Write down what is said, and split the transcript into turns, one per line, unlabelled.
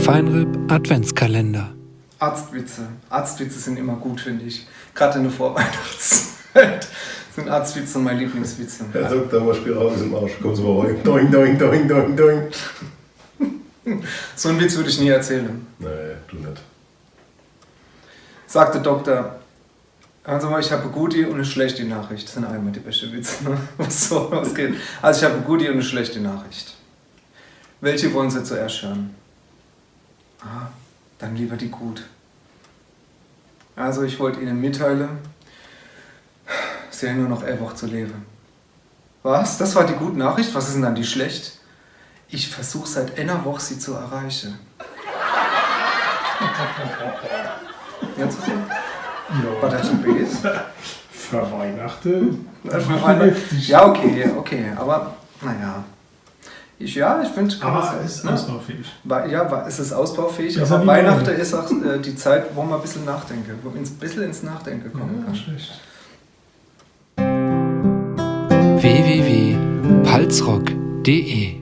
Feinripp Adventskalender.
Arztwitze. Arztwitze sind immer gut, finde ich. Gerade in der Vorweihnachtszeit sind Arztwitze meine Lieblingswitze.
Herr Doktor, was spielt raus im Arsch? Kommen Sie mal rein. Doing, doing, doing, doing, doing.
So einen Witz würde ich nie erzählen.
Nee, du nicht.
Sagt der Doktor, hören Sie mal, ich habe eine gute und eine schlechte Nachricht. Das sind einmal die beste Witze, ne? Was geht. Also ich habe eine gute und eine schlechte Nachricht. Welche wollen Sie zuerst hören? Ah, dann lieber die gut. Also ich wollte Ihnen mitteilen, Sie haben nur noch 11 Wochen zu leben. Was? Das war die gute Nachricht? Was ist denn dann die schlecht? Ich versuche seit einer Woche Sie zu erreichen. Jetzt?
Ja.
War das ein Bes?
Für Weihnachten.
Ja, okay, aber naja. Ich finde,
Aber es ist ausbaufähig.
Es ist ausbaufähig,
Das
aber
hab ich
Weihnachten
gehört.
ist auch die Zeit, wo man ein bisschen nachdenken, wo man ein bisschen ins Nachdenken kommen
Ja,
kann.
schlecht.
www.palzrock.de